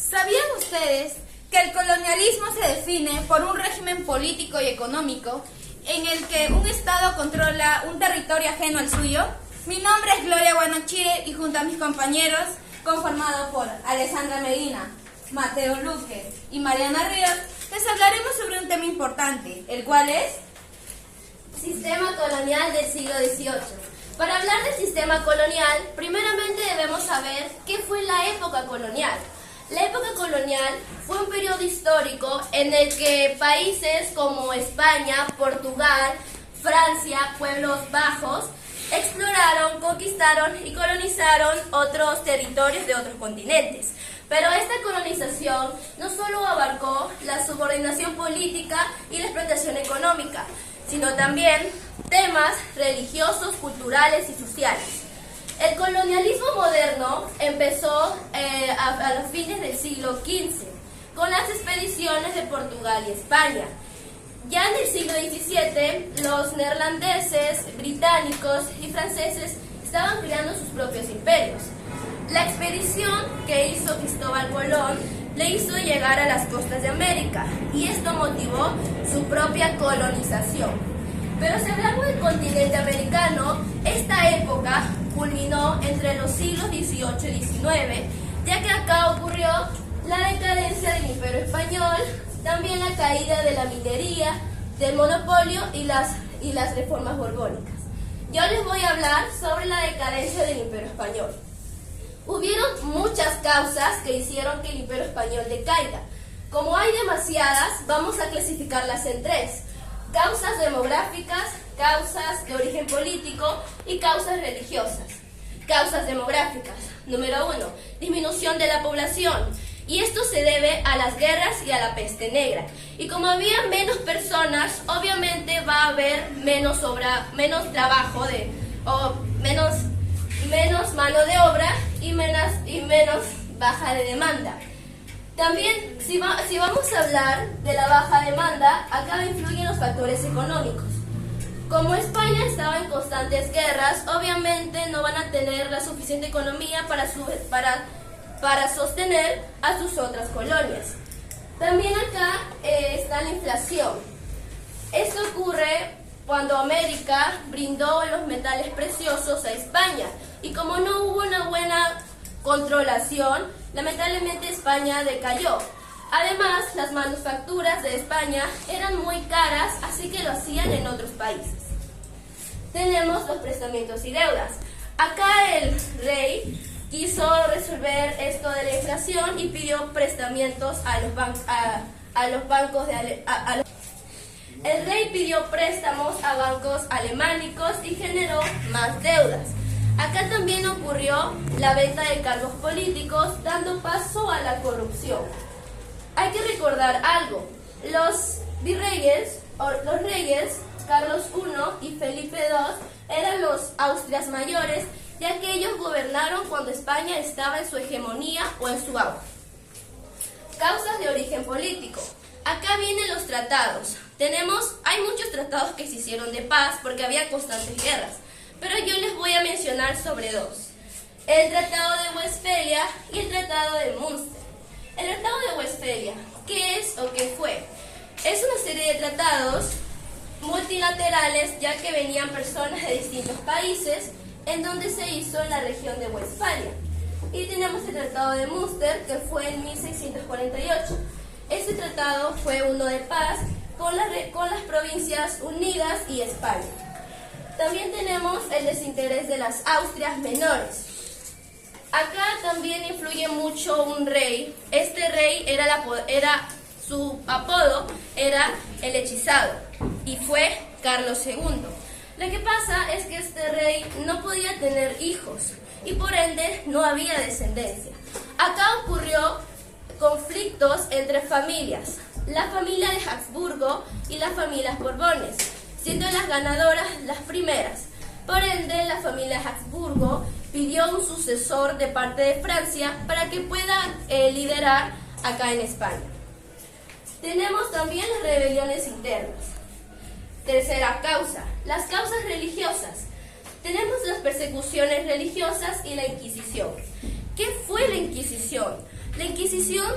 ¿Sabían ustedes que el colonialismo se define por un régimen político y económico en el que un Estado controla un territorio ajeno al suyo? Mi nombre es Gloria Guanochire y junto a mis compañeros, conformado por Alessandra Medina, Mateo Luque y Mariana Ríos, les hablaremos sobre un tema importante, el cual es Sistema colonial del siglo XVIII. Para hablar del sistema colonial, primeramente debemos saber qué fue la época colonial. La época colonial fue un periodo histórico en el que países como España, Portugal, Francia, Pueblos Bajos, exploraron, conquistaron y colonizaron otros territorios de otros continentes. Pero esta colonización no solo abarcó la subordinación política y la explotación económica, sino también temas religiosos, culturales y sociales. El colonialismo moderno empezó a los fines del siglo XV, con las expediciones de Portugal y España. Ya en el siglo XVII, los neerlandeses, británicos y franceses estaban creando sus propios imperios. La expedición que hizo Cristóbal Colón le hizo llegar a las costas de América y esto motivó su propia colonización. Pero si hablamos del continente americano, esta época culminó entre los siglos XVIII y XIX, ya que acá ocurrió la decadencia del Imperio Español, también la caída de la minería, del monopolio y las reformas borbónicas. Yo les voy a hablar sobre la decadencia del Imperio Español. Hubieron muchas causas que hicieron que el Imperio Español decaiga. Como hay demasiadas, vamos a clasificarlas en tres: causas demográficas, causas de origen político y causas religiosas. Causas demográficas. Número 1, disminución de la población. Y esto se debe a las guerras y a la peste negra. Y como había menos personas, obviamente va a haber menos trabajo, menos mano de obra y menos baja de demanda. También, si vamos a hablar de la baja demanda, acá influyen los factores económicos. Como España estaba en constantes guerras, obviamente no van a tener la suficiente economía para sostener a sus otras colonias. También acá está la inflación. Esto ocurre cuando América brindó los metales preciosos a España y como no hubo una buena controlación, lamentablemente España decayó. Además, las manufacturas de España eran muy caras, así que lo hacían en otros países. Tenemos los prestamientos y deudas. Acá el rey quiso resolver esto de la inflación y pidió prestamientos El rey pidió préstamos a bancos alemánicos y generó más deudas. Acá también ocurrió la venta de cargos políticos, dando paso a la corrupción. Hay que recordar algo: los reyes Carlos I y Felipe II eran los Austrias mayores, ya que ellos gobernaron cuando España estaba en su hegemonía o en su auge. Causas de origen político. Acá vienen los tratados. Hay muchos tratados que se hicieron de paz porque había constantes guerras, pero yo les voy a mencionar sobre dos: el Tratado de Westfalia y el Tratado de Münster. El Tratado de Westfalia, ¿qué es o qué fue? Es una serie de tratados multilaterales, ya que venían personas de distintos países, en donde se hizo en la región de Westfalia. Y tenemos el Tratado de Münster, que fue en 1648. Este tratado fue uno de paz con las Provincias Unidas y España. También tenemos el desinterés de las Austrias menores. Acá también influye mucho un rey. Este rey su apodo era el hechizado y fue Carlos II. Lo que pasa es que este rey no podía tener hijos y por ende no había descendencia. Acá ocurrió conflictos entre familias, la familia de Habsburgo y las familias Borbones, siendo las ganadoras las primeras. Por ende, la familia Habsburgo pidió un sucesor de parte de Francia para que pueda liderar acá en España. Tenemos también las rebeliones internas. Tercera causa, las causas religiosas. Tenemos las persecuciones religiosas y la Inquisición. ¿Qué fue la Inquisición? La Inquisición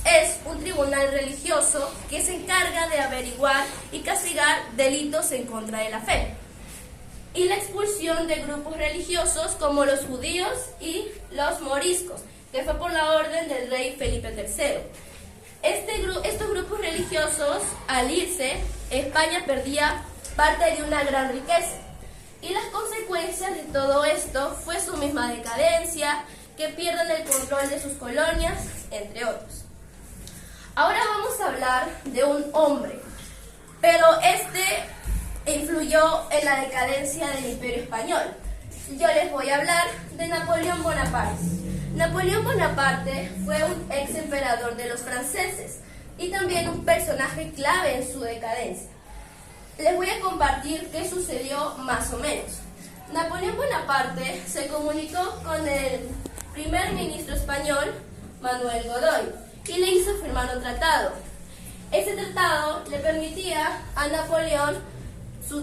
es un tribunal religioso que se encarga de averiguar y castigar delitos en contra de la fe, y la expulsión de grupos religiosos como los judíos y los moriscos, que fue por la orden del rey Felipe III. Estos grupos religiosos, al irse, España perdía parte de una gran riqueza, y las consecuencias de todo esto fue su misma decadencia, que pierden el control de sus colonias, entre otros. Ahora vamos a hablar de un hombre, pero influyó en la decadencia del Imperio Español. Yo les voy a hablar de Napoleón Bonaparte. Napoleón Bonaparte fue un ex emperador de los franceses y también un personaje clave en su decadencia. Les voy a compartir qué sucedió más o menos. Napoleón Bonaparte se comunicó con el primer ministro español, Manuel Godoy, y le hizo firmar un tratado. Ese tratado le permitía a Napoleón,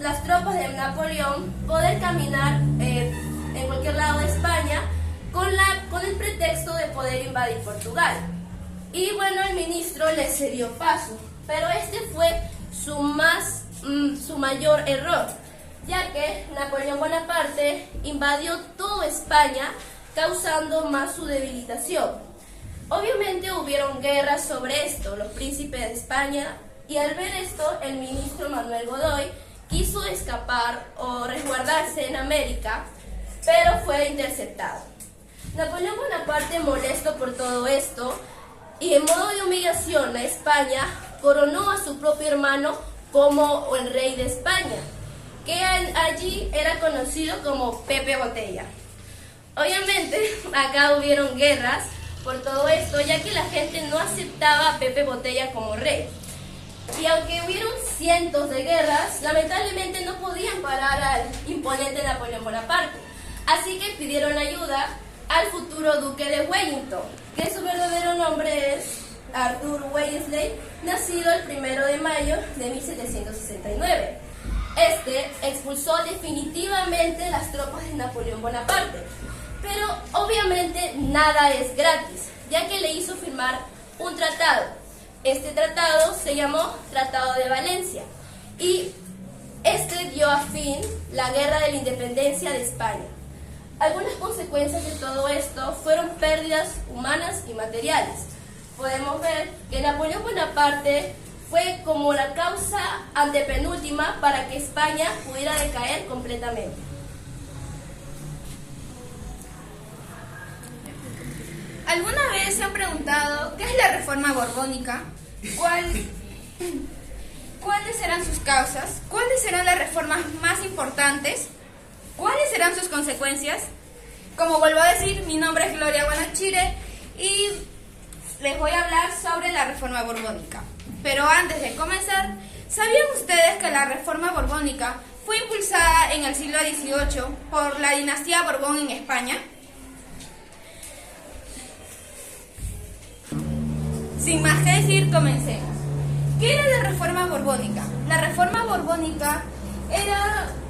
las tropas de Napoleón, poder caminar en cualquier lado de España con el pretexto de poder invadir Portugal. Y bueno, el ministro le cedió paso, pero este fue su mayor error, ya que Napoleón Bonaparte invadió toda España, causando más su debilitación. Obviamente hubieron guerras sobre esto, los príncipes de España, y al ver esto, el ministro Manuel Godoy quiso escapar o resguardarse en América, pero fue interceptado. Napoleón Bonaparte, molesto por todo esto, y en modo de humillación a España, coronó a su propio hermano como el rey de España, que allí era conocido como Pepe Botella. Obviamente, acá hubieron guerras por todo esto, ya que la gente no aceptaba a Pepe Botella como rey. Y aunque hubieron cientos de guerras, lamentablemente no podían parar al imponente Napoleón Bonaparte. Así que pidieron ayuda al futuro duque de Wellington, que su verdadero nombre es Arthur Wellesley, nacido el 1 de mayo de 1769. Este expulsó definitivamente las tropas de Napoleón Bonaparte. Pero obviamente nada es gratis, ya que le hizo firmar un tratado. Este tratado se llamó Tratado de Valencia, y este dio a fin la Guerra de la Independencia de España. Algunas consecuencias de todo esto fueron pérdidas humanas y materiales. Podemos ver que Napoleón Bonaparte fue como la causa antepenúltima para que España pudiera decaer completamente. ¿Alguna vez se han preguntado qué es la reforma borbónica? ¿Cuáles serán sus causas? ¿Cuáles serán las reformas más importantes? ¿Cuáles serán sus consecuencias? Como vuelvo a decir, mi nombre es Gloria Guanachire y les voy a hablar sobre la reforma borbónica. Pero antes de comenzar, ¿sabían ustedes que la reforma borbónica fue impulsada en el siglo XVIII por la dinastía Borbón en España? Sin más que decir, comencemos. ¿Qué era la reforma borbónica? La reforma borbónica eran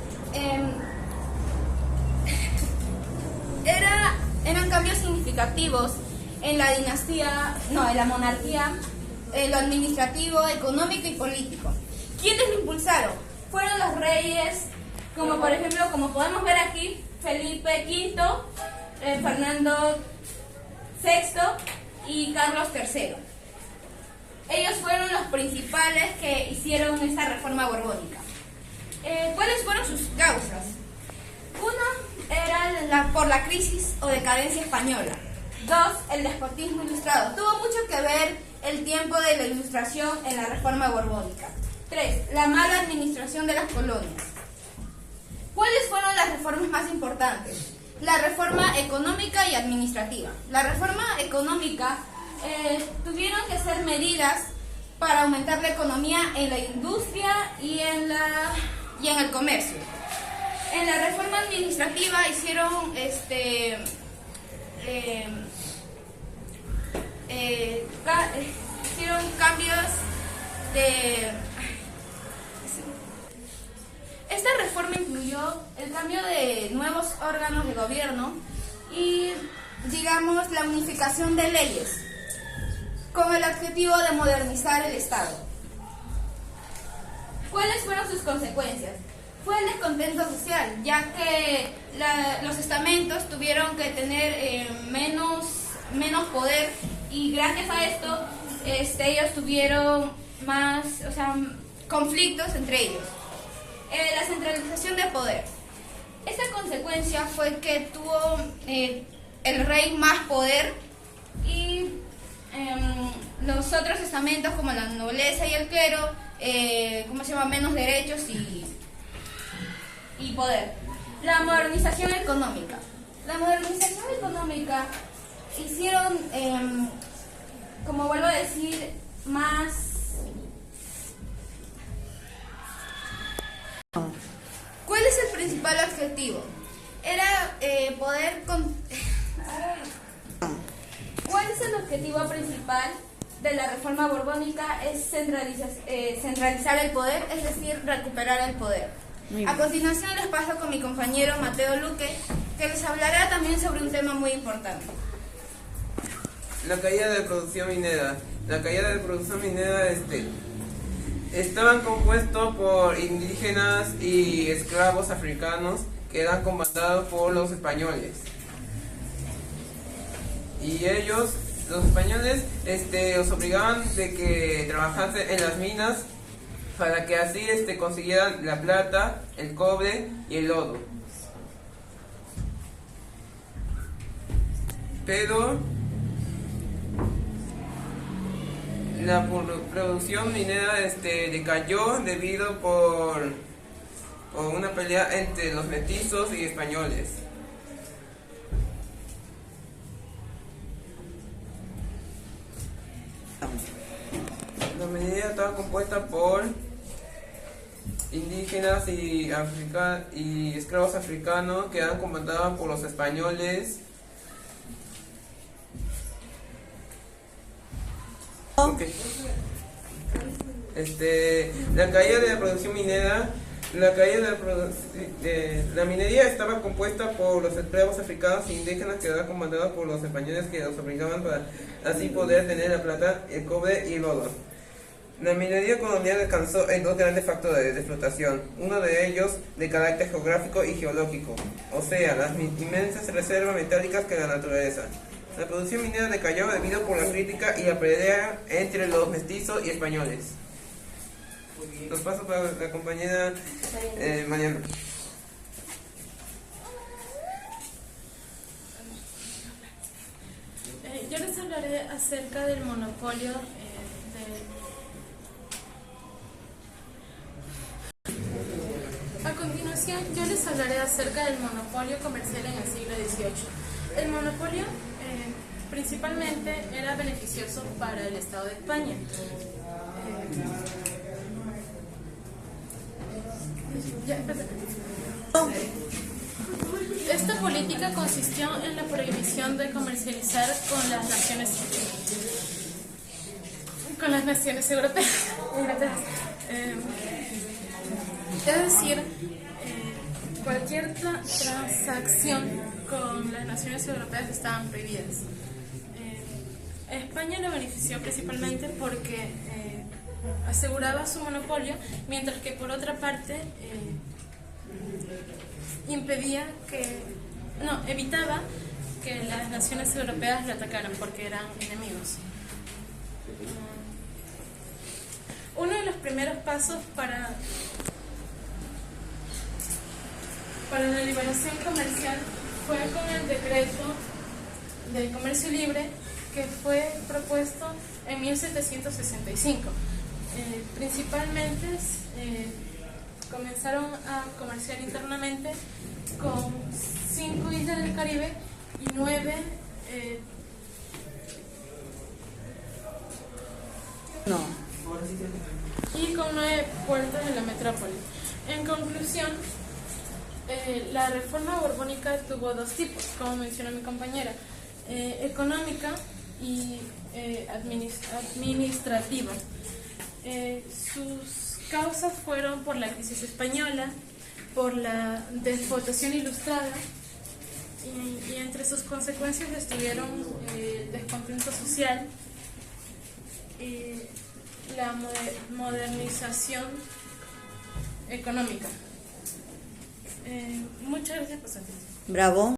cambios significativos en la en la monarquía, en lo administrativo, económico y político. ¿Quiénes lo impulsaron? Fueron los reyes, como por ejemplo, como podemos ver aquí, Felipe V, Fernando VI y Carlos III. Ellos fueron los principales que hicieron esta reforma borbónica. ¿Cuáles fueron sus causas? Uno era por la crisis o decadencia española. Dos, el despotismo ilustrado. Tuvo mucho que ver el tiempo de la ilustración en la reforma borbónica. Tres, la mala administración de las colonias. ¿Cuáles fueron las reformas más importantes? La reforma económica y administrativa. La reforma económica tuvieron que ser medidas para aumentar la economía en la industria y en el comercio. En la reforma administrativa hicieron cambios de... Esta reforma incluyó el cambio de nuevos órganos de gobierno y digamos, la unificación de leyes, con el objetivo de modernizar el Estado. ¿Cuáles fueron sus consecuencias? Fue el descontento social, ya que los estamentos tuvieron que tener menos poder, y gracias a esto ellos tuvieron más, conflictos entre ellos. La centralización de poder. Esta consecuencia fue que tuvo el rey más poder, y los otros estamentos como la nobleza y el clero, menos derechos y poder. La modernización económica. La modernización económica hicieron, como vuelvo a decir, más... ¿Cuál es el principal objetivo? Era poder... ¿Cuál es el objetivo principal de la reforma borbónica? Es centralizar el poder, es decir, recuperar el poder. A continuación les paso con mi compañero Mateo Luque, que les hablará también sobre un tema muy importante. La caída de producción minera. La caída de producción minera estaban compuestos por indígenas y esclavos africanos que eran comandados por los españoles. Y ellos, los españoles, los obligaban de que trabajasen en las minas para que así consiguieran la plata, el cobre y el lodo. Pero la producción minera decayó debido por una pelea entre los mestizos y españoles. La minería estaba compuesta por indígenas y esclavos africanos que eran comandados por los españoles. Okay. La caída de la producción minera. La minería estaba compuesta por los esclavos africanos e indígenas que eran comandados por los españoles, que los obligaban para así poder tener la plata, el cobre y el oro. La minería colonial descansó en dos grandes factores de explotación, uno de ellos de carácter geográfico y geológico, o sea, las inmensas reservas metálicas que la naturaleza. La producción minera decayó debido por la crítica y la pelea entre los mestizos y españoles. Los paso para la compañera Mariana. Yo les hablaré acerca del monopolio A continuación, yo les hablaré acerca del monopolio comercial en el siglo XVIII. El monopolio principalmente era beneficioso para el Estado de España. Esta política consistió en la prohibición de comercializar con las naciones europeas. Es decir, cualquier transacción con las naciones europeas estaban prohibidas. España lo benefició principalmente porque aseguraba su monopolio, mientras que por otra parte evitaba que las naciones europeas lo atacaran porque eran enemigos. Uno de los primeros pasos para la liberación comercial fue con el decreto del comercio libre, que fue propuesto en 1765. Principalmente comenzaron a comerciar internamente con 5 islas del Caribe y 9 puertos de la metrópoli. En conclusión, la reforma borbónica tuvo dos tipos, como mencionó mi compañera: económica y administrativa. Sus causas fueron por la crisis española, por la despotación ilustrada y entre sus consecuencias estuvieron el descontento social y la modernización económica. Muchas gracias por su atención. Bravo.